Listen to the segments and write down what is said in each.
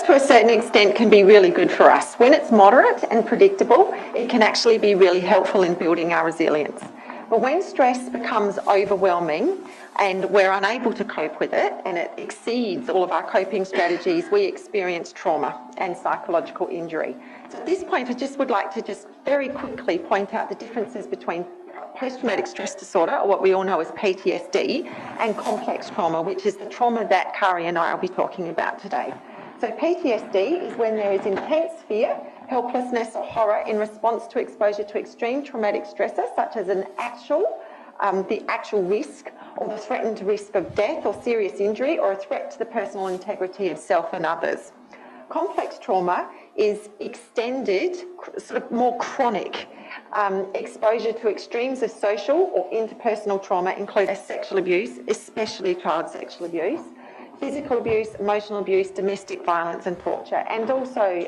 stress to a certain extent can be really good for us. When it's moderate and predictable, it can actually be really helpful in building our resilience. But when stress becomes overwhelming and we're unable to cope with it and it exceeds all of our coping strategies, we experience trauma and psychological injury. So at this point, I just would like to just very quickly point out the differences between post-traumatic stress disorder, or what we all know as PTSD, and complex trauma, which is the trauma that Kari and I will be talking about today. So PTSD is when there is intense fear, helplessness or horror in response to exposure to extreme traumatic stressors, such as the actual risk or the threatened risk of death or serious injury, or a threat to the personal integrity of self and others. Complex trauma is extended, sort of more chronic exposure to extremes of social or interpersonal trauma, including sexual abuse, especially child sexual abuse, physical abuse, emotional abuse, domestic violence and torture, and also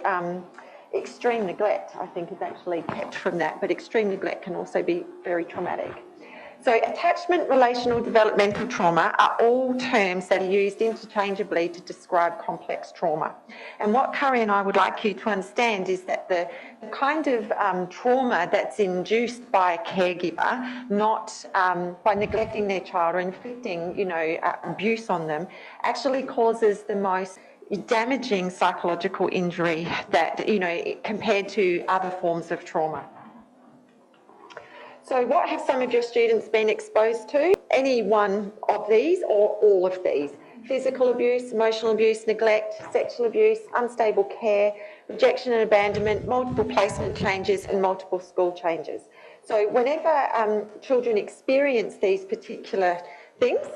extreme neglect, I think, is actually kept from that, but extreme neglect can also be very traumatic. So attachment, relational, developmental trauma are all terms that are used interchangeably to describe complex trauma. And what Kari and I would like you to understand is that the kind of trauma that's induced by a caregiver, not by neglecting their child or inflicting, abuse on them, actually causes the most damaging psychological injury that, compared to other forms of trauma. So what have some of your students been exposed to? Any one of these or all of these? Physical abuse, emotional abuse, neglect, sexual abuse, unstable care, rejection and abandonment, multiple placement changes and multiple school changes. So whenever children experience these particular things,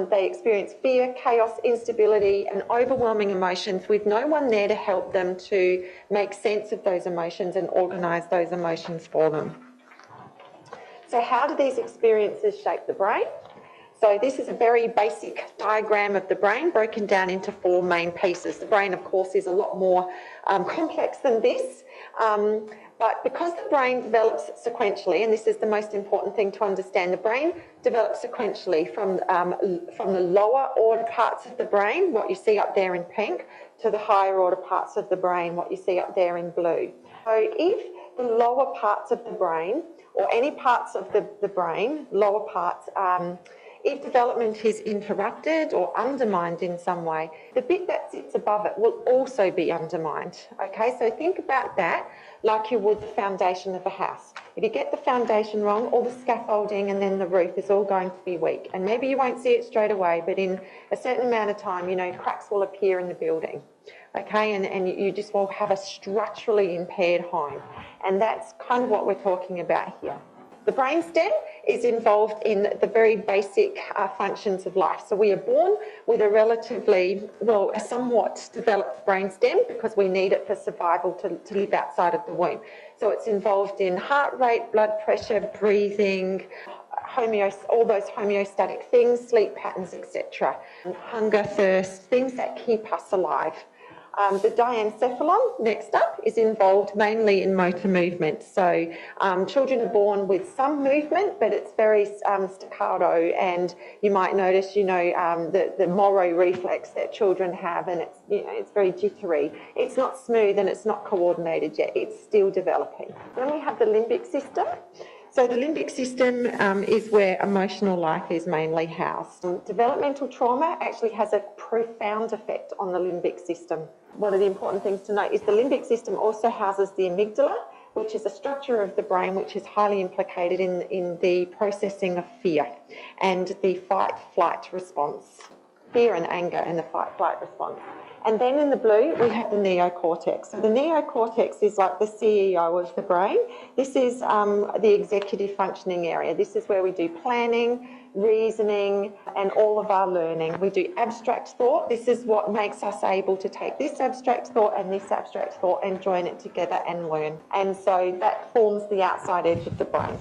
they experience fear, chaos, instability and overwhelming emotions with no one there to help them to make sense of those emotions and organise those emotions for them. So how do these experiences shape the brain? So this is a very basic diagram of the brain broken down into 4 main pieces. The brain, of course, is a lot more complex than this, but because the brain develops sequentially, and this is the most important thing to understand, the brain develops sequentially from the lower order parts of the brain, what you see up there in pink, to the higher order parts of the brain, what you see up there in blue. So if the lower parts of the brain, or any parts of the brain, lower parts, if development is interrupted or undermined in some way, the bit that sits above it will also be undermined. Okay, so think about that like you would the foundation of a house. If you get the foundation wrong, all the scaffolding and then the roof is all going to be weak. And maybe you won't see it straight away, but in a certain amount of time, cracks will appear in the building. Okay, and you just will have a structurally impaired home. And that's kind of what we're talking about here. The brainstem is involved in the very basic functions of life. So we are born with a somewhat developed brainstem because we need it for survival to live outside of the womb. So it's involved in heart rate, blood pressure, breathing, all those homeostatic things, sleep patterns, etc. Hunger, thirst, things that keep us alive. The diencephalon, next up, is involved mainly in motor movement. So children are born with some movement, but it's very staccato, and you might notice, the Moro reflex that children have, and it's very jittery. It's not smooth and it's not coordinated yet. It's still developing. Then we have the limbic system. So the limbic system is where emotional life is mainly housed. Developmental trauma actually has a profound effect on the limbic system. One of the important things to note is the limbic system also houses the amygdala, which is a structure of the brain which is highly implicated in the processing of fear and the fight-flight response. Fear and anger and the fight-flight response. And then in the blue, we have the neocortex. So the neocortex is like the CEO of the brain. This is the executive functioning area. This is where we do planning, reasoning, and all of our learning. We do abstract thought. This is what makes us able to take this abstract thought and this abstract thought and join it together and learn. And so that forms the outside edge of the brain.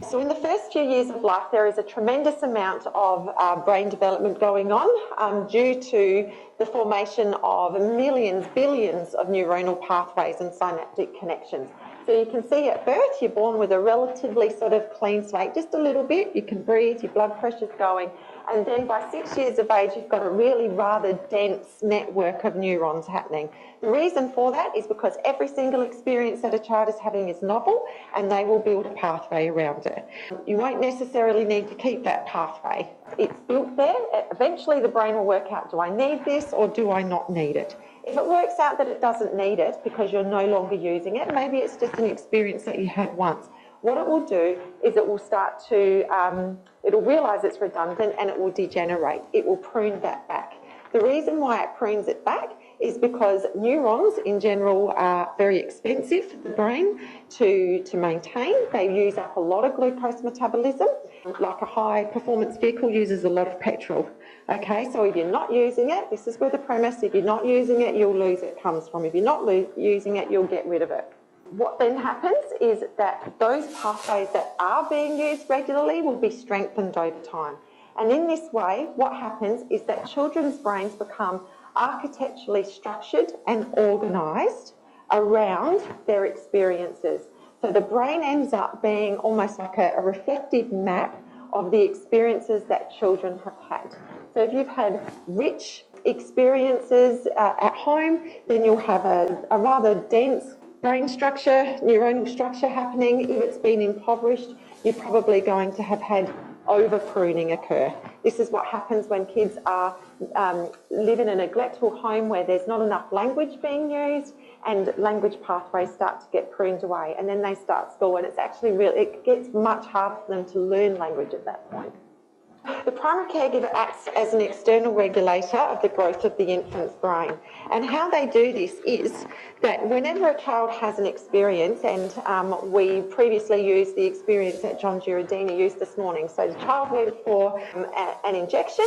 So in the first few years of life, there is a tremendous amount of brain development going on due to the formation of millions, billions of neuronal pathways and synaptic connections. So you can see at birth, you're born with a relatively sort of clean slate, just a little bit. You can breathe, your blood pressure's going. And then by 6 years of age, you've got a really rather dense network of neurons happening. The reason for that is because every single experience that a child is having is novel, and they will build a pathway around it. You won't necessarily need to keep that pathway. It's built there. Eventually the brain will work out, do I need this or do I not need it? If it works out that it doesn't need it because you're no longer using it, maybe it's just an experience that you had once. What it will do is it will start to, it'll realise it's redundant and it will degenerate. It will prune that back. The reason why it prunes it back is because neurons in general are very expensive for the brain to maintain. They use up a lot of glucose metabolism. Like a high performance vehicle uses a lot of petrol. Okay, so if you're not using it, this is where the premise, if you're not using it, you'll lose it comes from. If you're not using it, you'll get rid of it. What then happens is that those pathways that are being used regularly will be strengthened over time. And in this way, what happens is that children's brains become architecturally structured and organised around their experiences. So the brain ends up being almost like a reflective map of the experiences that children have had. So if you've had rich experiences at home, then you'll have a rather dense brain structure, neuronal structure happening. If it's been impoverished, you're probably going to have had over-pruning occur. This is what happens when kids are live in a neglectful home where there's not enough language being used and language pathways start to get pruned away, and then they start school and it's actually it gets much harder for them to learn language at that point. The primary caregiver acts as an external regulator of the growth of the infant's brain. And how they do this is that whenever a child has an experience, and we previously used the experience that John Giardini used this morning. So the child went for an injection.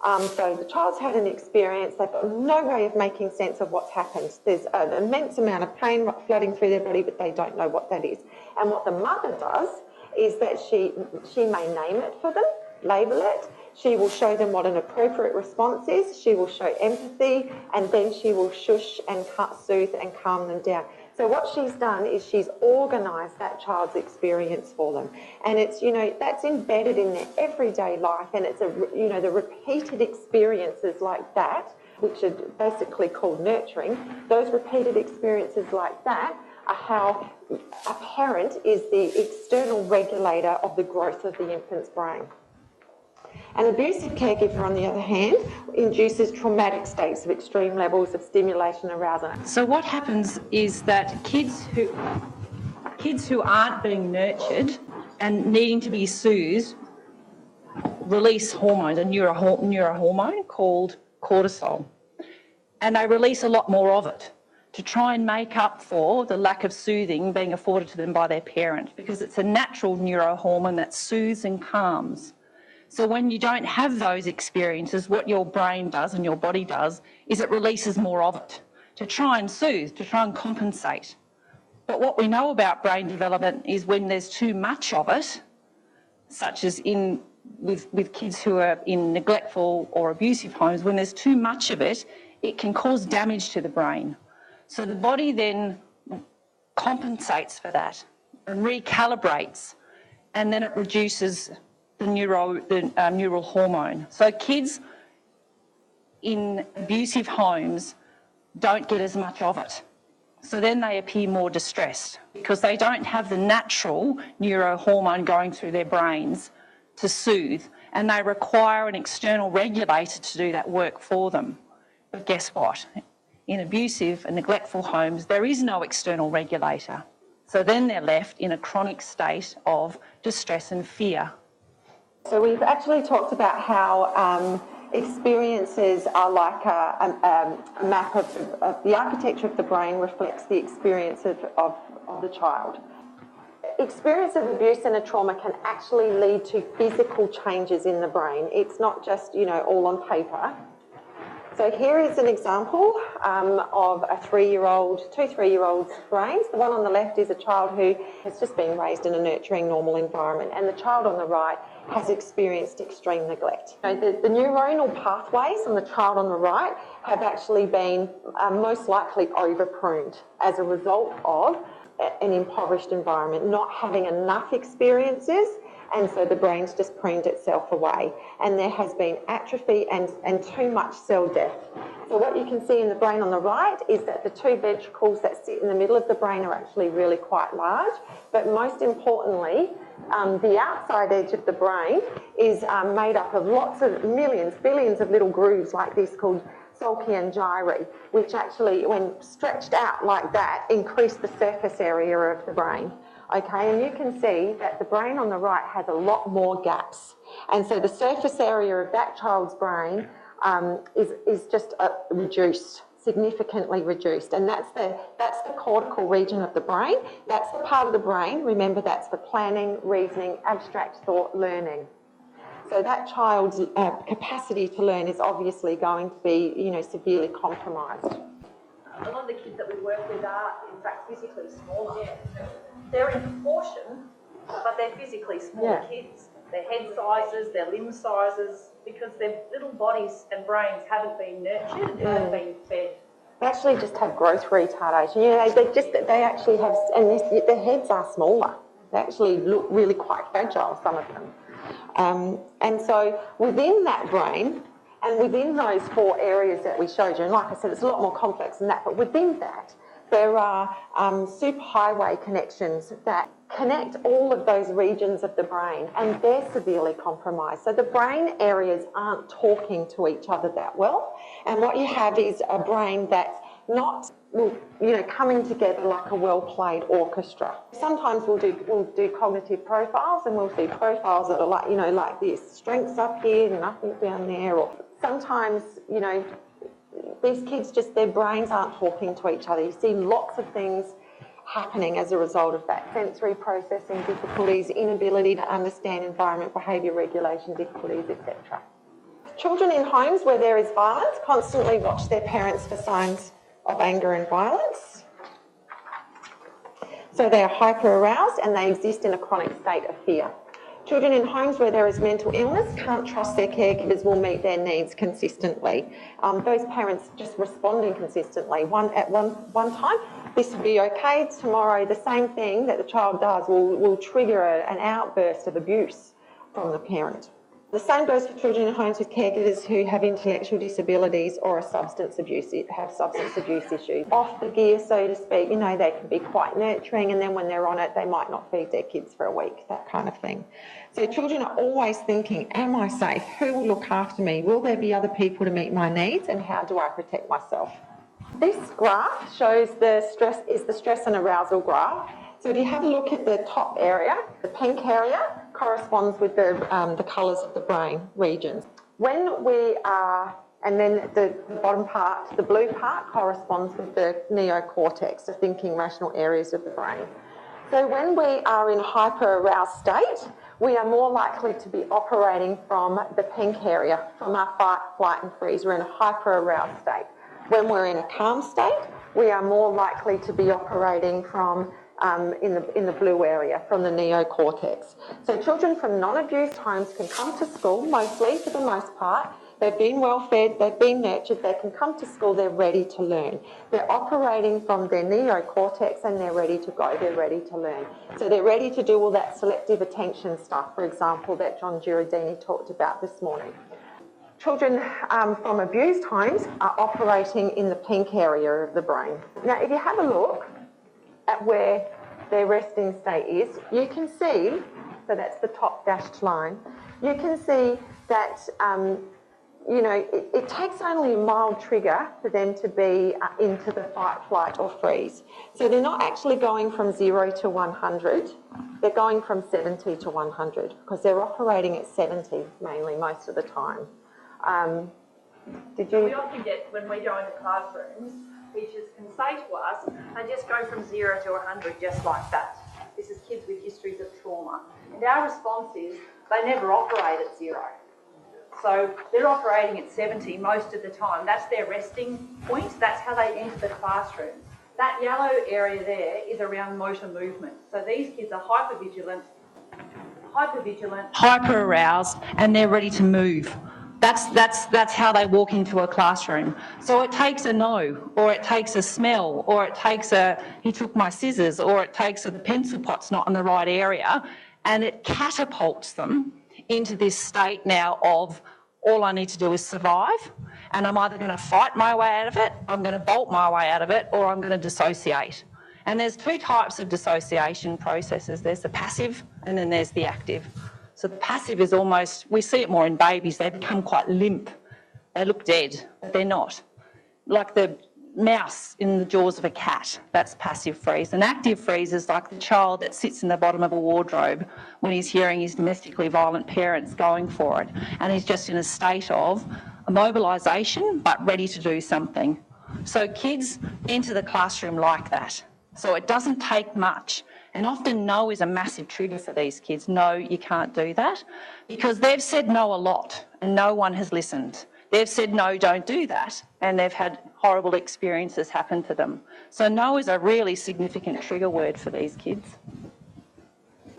So the child's had an experience, they've got no way of making sense of what's happened. There's an immense amount of pain flooding through their body, but they don't know what that is. And what the mother does is that she may name it for them, label it, she will show them what an appropriate response is, she will show empathy, and then she will shush and soothe and calm them down. So what she's done is she's organised that child's experience for them. And it's, that's embedded in their everyday life, and it's, the repeated experiences like that, which are basically called nurturing, those repeated experiences like that are how a parent is the external regulator of the growth of the infant's brain. An abusive caregiver, on the other hand, induces traumatic states of extreme levels of stimulation and arousal. So what happens is that kids who aren't being nurtured and needing to be soothed release hormones, a neurohormone called cortisol. And they release a lot more of it to try and make up for the lack of soothing being afforded to them by their parent, because it's a natural neurohormone that soothes and calms. So when you don't have those experiences, what your brain does and your body does is it releases more of it to try and soothe, to try and compensate. But what we know about brain development is when there's too much of it, such as with kids who are in neglectful or abusive homes, when there's too much of it, it can cause damage to the brain. So the body then compensates for that and recalibrates, and then it reduces the neural hormone. So kids in abusive homes don't get as much of it. So then they appear more distressed because they don't have the natural neurohormone going through their brains to soothe, and they require an external regulator to do that work for them. But guess what? In abusive and neglectful homes, there is no external regulator. So then they're left in a chronic state of distress and fear. So we've actually talked about how experiences are like a map of the architecture of the brain reflects the experience of the child. Experience of abuse and a trauma can actually lead to physical changes in the brain. It's not just, all on paper. So here is an example of two 3-year-olds' brains. The one on the left is a child who has just been raised in a nurturing, normal environment, and the child on the right has experienced extreme neglect. The neuronal pathways on the child on the right have actually been most likely over-pruned as a result of an impoverished environment, not having enough experiences, and so the brain's just pruned itself away. And there has been atrophy and too much cell death. So what you can see in the brain on the right is that the two ventricles that sit in the middle of the brain are actually really quite large, but most importantly, the outside edge of the brain is made up of lots of millions, billions of little grooves like this called sulci and gyri, which actually, when stretched out like that, increase the surface area of the brain. Okay, and you can see that the brain on the right has a lot more gaps. And so the surface area of that child's brain is just reduced, significantly reduced. And that's the cortical region of the brain. That's the part of the brain, remember, that's for planning, reasoning, abstract thought, learning. So that child's capacity to learn is obviously going to be, severely compromised. A lot of the kids that we work with are, in fact, physically smaller. Yeah. They're in proportion, but they're physically smaller kids. Their head sizes, their limb sizes, because their little bodies and brains haven't been nurtured and haven't been fed. They actually just have growth retardation. They actually have, and their heads are smaller. They actually look really quite fragile, some of them. And so within that brain, and within those 4 areas that we showed you, and like I said, it's a lot more complex than that, but within that, there are superhighway connections that connect all of those regions of the brain, and they're severely compromised. So the brain areas aren't talking to each other that well, and what you have is a brain that's not coming together like a well-played orchestra. Sometimes we'll do cognitive profiles, and we'll see profiles that are like this, strengths up here, nothing down there, or sometimes, these kids their brains aren't talking to each other. You see lots of things happening as a result of that. Sensory processing difficulties, inability to understand environment, behaviour regulation difficulties, etc. Children in homes where there is violence constantly watch their parents for signs of anger and violence. So they are hyper-aroused and they exist in a chronic state of fear. Children in homes where there is mental illness can't trust their caregivers will meet their needs consistently. Those parents just responding consistently. At one time, this will be okay. Tomorrow, the same thing that the child does will trigger an outburst of abuse from the parent. The same goes for children in homes with caregivers who have intellectual disabilities or have substance abuse issues. Off the gear, so to speak, they can be quite nurturing, and then when they're on it, they might not feed their kids for a week, that kind of thing. So children are always thinking, am I safe? Who will look after me? Will there be other people to meet my needs? And how do I protect myself? This graph shows the stress and arousal graph. So if you have a look at the top area, the pink area corresponds with the colours of the brain regions. When we are, and then the bottom part, the blue part, corresponds with the neocortex, the thinking rational areas of the brain. So when we are in a hyper-aroused state, we are more likely to be operating from the pink area, from our fight, flight and freeze. We're in a hyper-aroused state. When we're in a calm state, we are more likely to be operating from in the blue area, from the neocortex. So children from non-abused homes can come to school, mostly, for the most part. They've been well fed, they've been nurtured, they can come to school, they're ready to learn. They're operating from their neocortex and they're ready to go, they're ready to learn. So they're ready to do all that selective attention stuff, for example, that John Girodini talked about this morning. Children from abused homes are operating in the pink area of the brain. Now, if you have a look at where their resting state is, you can see, so that's the top dashed line, you can see that, it takes only a mild trigger for them to be into the fight, flight or freeze. So they're not actually going from 0 to 100, they're going from 70 to 100 because they're operating at 70 mainly most of the time. We often get, when we go into classrooms, teachers can say to us, they just go from 0 to 100 just like that. This is kids with histories of trauma. And our response is they never operate at 0. So they're operating at 70 most of the time. That's their resting point. That's how they enter the classroom. That yellow area there is around motor movement. So these kids are hyper-vigilant, hyper-aroused, and they're ready to move. That's how they walk into a classroom. So it takes a no, or it takes a smell, or it takes a, he took my scissors, or it takes a, the pencil pot's not in the right area, and it catapults them into this state now of, all I need to do is survive, and I'm either going to fight my way out of it, I'm going to bolt my way out of it, or I'm going to dissociate. And there's two types of dissociation processes. There's the passive and then there's the active. So the passive is almost, we see it more in babies, they become quite limp. They look dead, but they're not. Like the mouse in the jaws of a cat, that's passive freeze. An active freeze is like the child that sits in the bottom of a wardrobe when he's hearing his domestically violent parents going for it, and he's just in a state of immobilisation but ready to do something. So kids enter the classroom like that. So it doesn't take much. And often no is a massive trigger for these kids. No, you can't do that, because they've said no a lot and no one has listened. They've said no, don't do that, and they've had horrible experiences happen to them. So no is a really significant trigger word for these kids.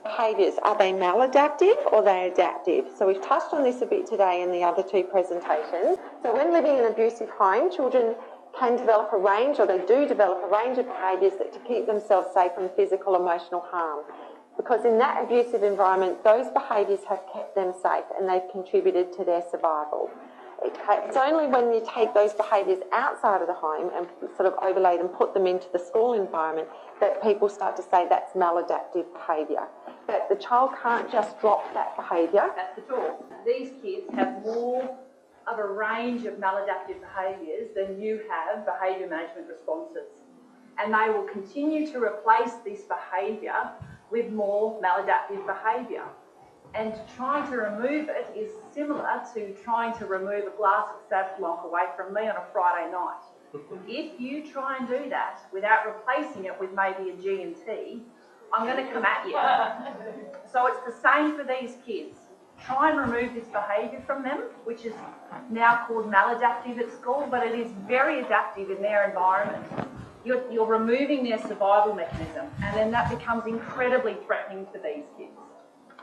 Behaviours, are they maladaptive or are they adaptive? So we've touched on this a bit today in the other two presentations. So when living in an abusive home, children can develop a range, or they do develop a range of behaviours that to keep themselves safe from physical, emotional harm. Because in that abusive environment, those behaviours have kept them safe and they've contributed to their survival. It's only when you take those behaviours outside of the home and sort of overlay them, put them into the school environment, that people start to say that's maladaptive behaviour. But the child can't just drop that behaviour. At the door. These kids have more of a range of maladaptive behaviours than you have behaviour management responses. And they will continue to replace this behaviour with more maladaptive behaviour. And trying to remove it is similar to trying to remove a glass of Savlon away from me on a Friday night. If you try and do that without replacing it with maybe a G&T, I'm going to come at you. So it's the same for these kids. Try and remove this behaviour from them, which is now called maladaptive at school, but it is very adaptive in their environment. You're removing their survival mechanism, and then that becomes incredibly threatening for these kids.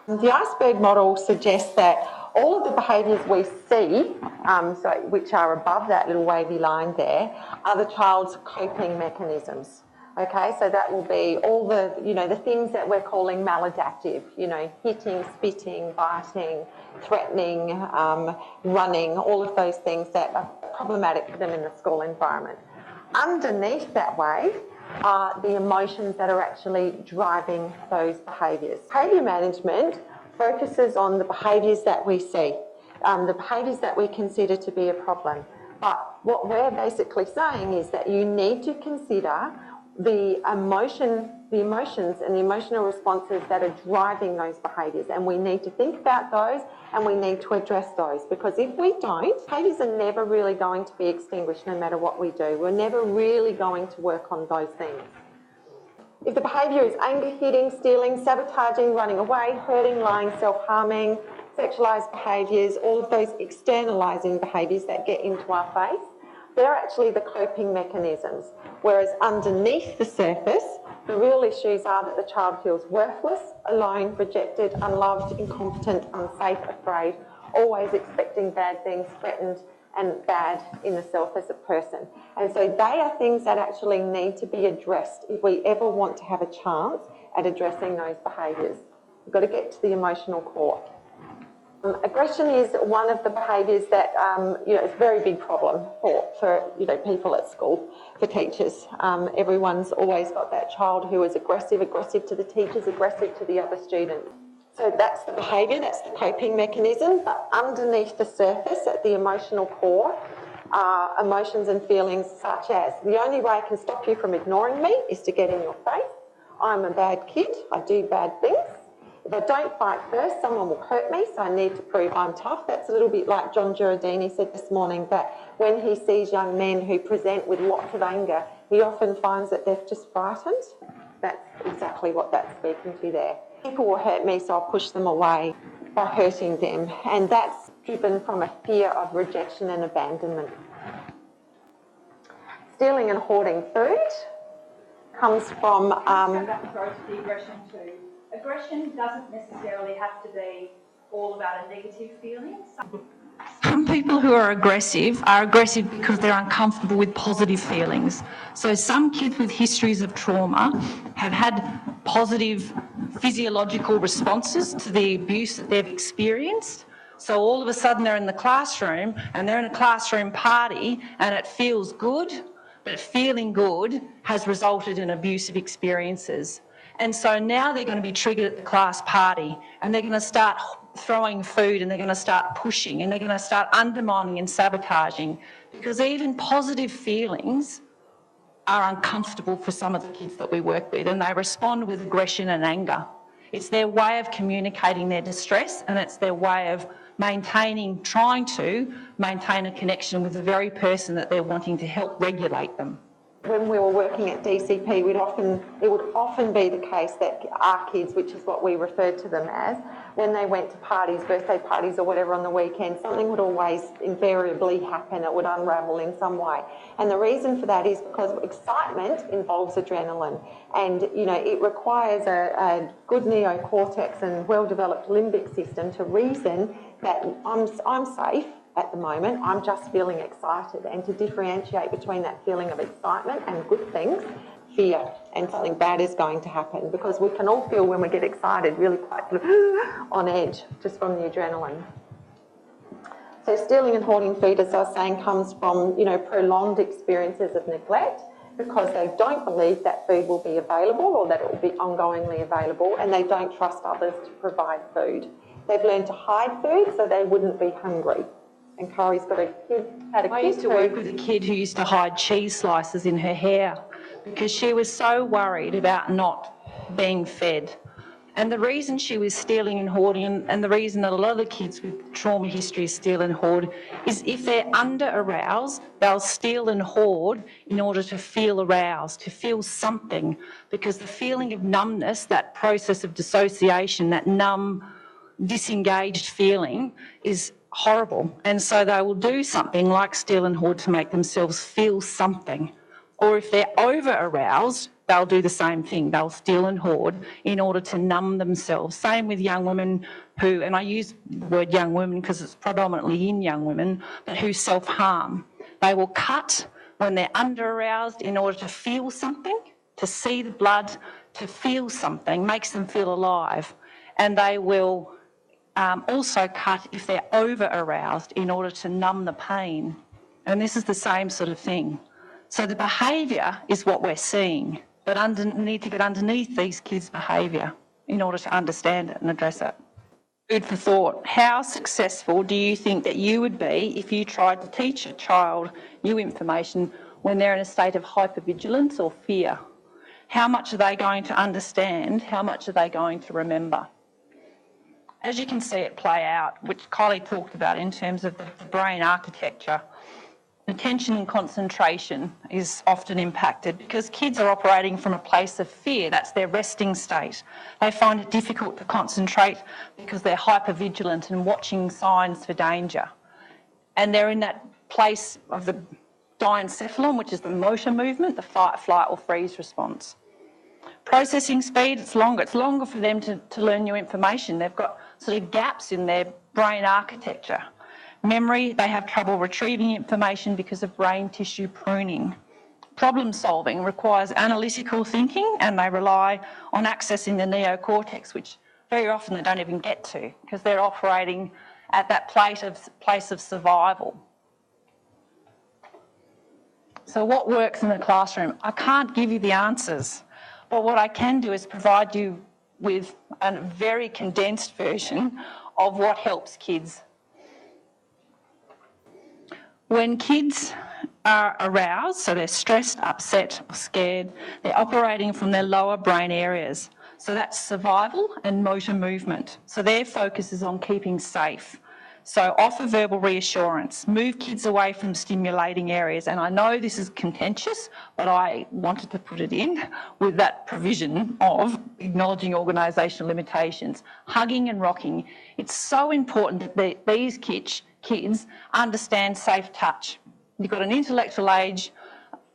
The Iceberg model suggests that all of the behaviours we see, which are above that little wavy line there, are the child's coping mechanisms. Okay, so that will be all the, the things that we're calling maladaptive, hitting, spitting, biting, threatening, running, all of those things that are problematic for them in the school environment. Underneath that wave are the emotions that are actually driving those behaviours. Behaviour management focuses on the behaviours that we see, the behaviours that we consider to be a problem. But what we're basically saying is that you need to consider the emotions and the emotional responses that are driving those behaviours, and we need to think about those and we need to address those, because if we don't, behaviours are never really going to be extinguished no matter what we do. We're never really going to work on those things. If the behaviour is anger, hitting, stealing, sabotaging, running away, hurting, lying, self-harming, sexualised behaviours, all of those externalising behaviours that get into our face, they're actually the coping mechanisms. Whereas underneath the surface, the real issues are that the child feels worthless, alone, rejected, unloved, incompetent, unsafe, afraid, always expecting bad things, threatened and bad in the self as a person. And so they are things that actually need to be addressed if we ever want to have a chance at addressing those behaviours. We've got to get to the emotional core. Aggression is one of the behaviours that, is a very big problem for people at school, for teachers. Everyone's always got that child who is aggressive to the teachers, aggressive to the other students. So that's the behaviour, that's the coping mechanism. But underneath the surface, at the emotional core, are emotions and feelings such as, the only way I can stop you from ignoring me is to get in your face. I'm a bad kid, I do bad things. If I don't fight first, someone will hurt me, so I need to prove I'm tough. That's a little bit like John Giordini said this morning, that when he sees young men who present with lots of anger, he often finds that they're just frightened. That's exactly what that's speaking to there. People will hurt me, so I'll push them away by hurting them. And that's driven from a fear of rejection and abandonment. Stealing and hoarding food comes from... the aggression too. Aggression doesn't necessarily have to be all about a negative feeling. Some people who are aggressive because they're uncomfortable with positive feelings. So some kids with histories of trauma have had positive physiological responses to the abuse that they've experienced. So all of a sudden they're in the classroom and they're in a classroom party and it feels good, but feeling good has resulted in abusive experiences. And so now they're going to be triggered at the class party and they're going to start throwing food and they're going to start pushing and they're going to start undermining and sabotaging, because even positive feelings are uncomfortable for some of the kids that we work with, and they respond with aggression and anger. It's their way of communicating their distress, and it's their way of trying to maintain a connection with the very person that they're wanting to help regulate them. When we were working at DCP, it would often be the case that our kids, which is what we referred to them as, when they went to parties, birthday parties or whatever on the weekend, something would always invariably happen. It would unravel in some way. And the reason for that is because excitement involves adrenaline, and it requires a good neocortex and well-developed limbic system to reason that I'm safe at the moment, I'm just feeling excited, and to differentiate between that feeling of excitement and good things, fear, and something bad is going to happen, because we can all feel when we get excited really quite on edge just from the adrenaline. So stealing and hoarding food, as I was saying, comes from prolonged experiences of neglect, because they don't believe that food will be available or that it will be ongoingly available, and they don't trust others to provide food. They've learned to hide food so they wouldn't be hungry. And Kari's had a kid. I used to work with a kid who used to hide cheese slices in her hair because she was so worried about not being fed. And the reason she was stealing and hoarding, and the reason that a lot of the kids with trauma history steal and hoard, is if they're under aroused, they'll steal and hoard in order to feel aroused, to feel something, because the feeling of numbness, that process of dissociation, that numb, disengaged feeling is horrible. And so they will do something like steal and hoard to make themselves feel something. Or if they're over aroused, they'll do the same thing. They'll steal and hoard in order to numb themselves. Same with young women who, and I use the word young women because it's predominantly in young women, but who self-harm. They will cut when they're under aroused in order to feel something, to see the blood, to feel something, makes them feel alive. And they will also cut if they're over aroused in order to numb the pain. And this is the same sort of thing. So the behaviour is what we're seeing, but need to get underneath these kids' behaviour in order to understand it and address it. Food for thought. How successful do you think that you would be if you tried to teach a child new information when they're in a state of hypervigilance or fear? How much are they going to understand? How much are they going to remember? As you can see it play out, which Kylie talked about in terms of the brain architecture, attention and concentration is often impacted because kids are operating from a place of fear. That's their resting state. They find it difficult to concentrate because they're hypervigilant and watching signs for danger. And they're in that place of the diencephalon, which is the motor movement, the fight, flight or freeze response. Processing speed, it's longer. It's longer for them to learn new information. They've got sort of gaps in their brain architecture. Memory, they have trouble retrieving information because of brain tissue pruning. Problem solving requires analytical thinking, and they rely on accessing the neocortex, which very often they don't even get to because they're operating at that place of survival. So what works in the classroom? I can't give you the answers, but what I can do is provide you with a very condensed version of what helps kids. When kids are aroused, so they're stressed, upset, or scared, they're operating from their lower brain areas. So that's survival and motor movement. So their focus is on keeping safe. So offer verbal reassurance, move kids away from stimulating areas. And I know this is contentious, but I wanted to put it in with that provision of acknowledging organisational limitations, hugging and rocking. It's so important that these kids understand safe touch. You've got an intellectual age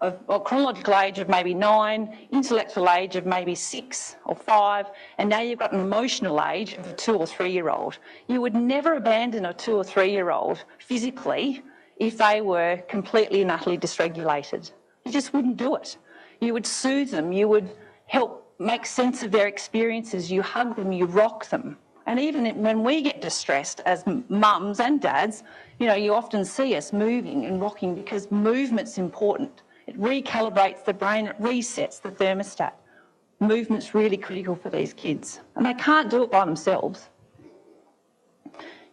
or chronological age of maybe 9, intellectual age of maybe 6 or 5, and now you've got an emotional age of a 2 or 3-year-old. You would never abandon a 2 or 3-year-old physically if they were completely and utterly dysregulated. You just wouldn't do it. You would soothe them, you would help make sense of their experiences, you hug them, you rock them. And even when we get distressed as mums and dads, you know, you often see us moving and rocking because movement's important. It recalibrates the brain, it resets the thermostat. Movement's really critical for these kids, and they can't do it by themselves.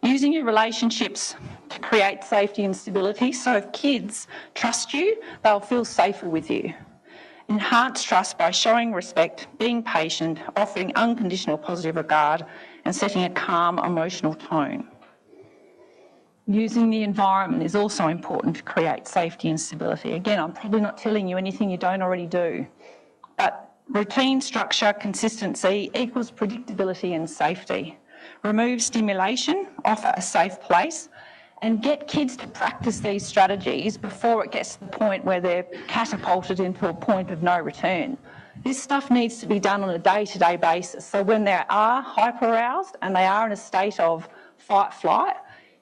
Using your relationships to create safety and stability. So if kids trust you, they'll feel safer with you. Enhance trust by showing respect, being patient, offering unconditional positive regard, and setting a calm emotional tone. Using the environment is also important to create safety and stability. Again, I'm probably not telling you anything you don't already do, but routine, structure, consistency equals predictability and safety. Remove stimulation, offer a safe place, and get kids to practice these strategies before it gets to the point where they're catapulted into a point of no return. This stuff needs to be done on a day-to-day basis. So when they are hyper-aroused and they are in a state of fight-flight,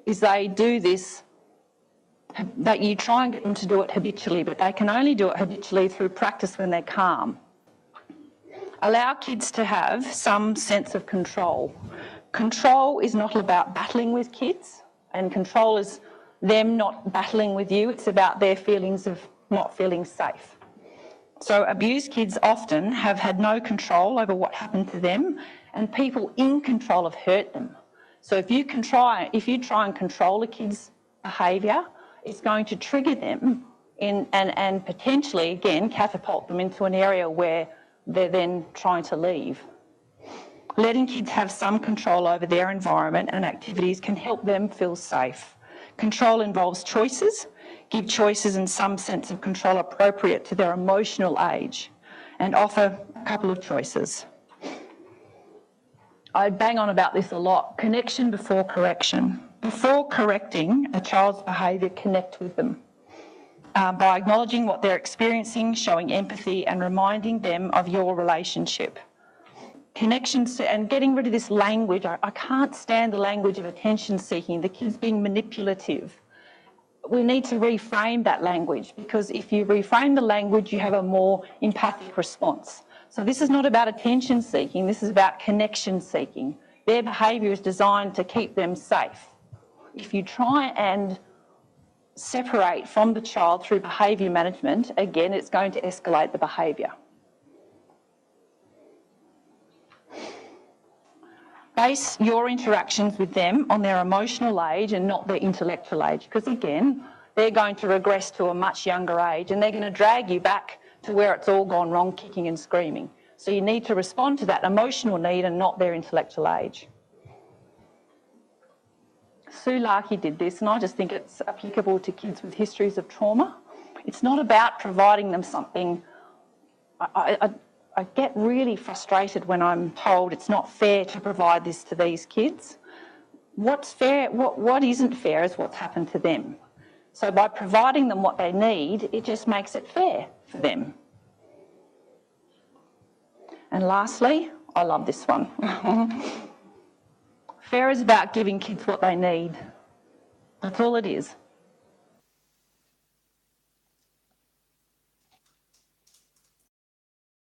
is they do this, that you try and get them to do it habitually, but they can only do it habitually through practice when they're calm. Allow kids to have some sense of control. Control is not about battling with kids, and control is them not battling with you. It's about their feelings of not feeling safe. So abused kids often have had no control over what happened to them, and people in control have hurt them. So if you try and control a kid's behaviour, it's going to trigger them and potentially, again, catapult them into an area where they're then trying to leave. Letting kids have some control over their environment and activities can help them feel safe. Control involves choices. Give choices and some sense of control appropriate to their emotional age, and offer a couple of choices. I bang on about this a lot. Connection before correction. Before correcting a child's behaviour, connect with them. By acknowledging what they're experiencing, showing empathy and reminding them of your relationship. Connections and getting rid of this language. I can't stand the language of attention seeking, the kids being manipulative. We need to reframe that language, because if you reframe the language, you have a more empathic response. So this is not about attention seeking, this is about connection seeking. Their behaviour is designed to keep them safe. If you try and separate from the child through behaviour management, again, it's going to escalate the behaviour. Base your interactions with them on their emotional age and not their intellectual age, because again, they're going to regress to a much younger age and they're going to drag you back to where it's all gone wrong, kicking and screaming. So you need to respond to that emotional need and not their intellectual age. Sue Larkey did this, and I just think it's applicable to kids with histories of trauma. It's not about providing them something. I get really frustrated when I'm told it's not fair to provide this to these kids. What's fair, what isn't fair is what's happened to them. So by providing them what they need, it just makes it fair for them. And lastly, I love this one. Fair is about giving kids what they need. That's all it is.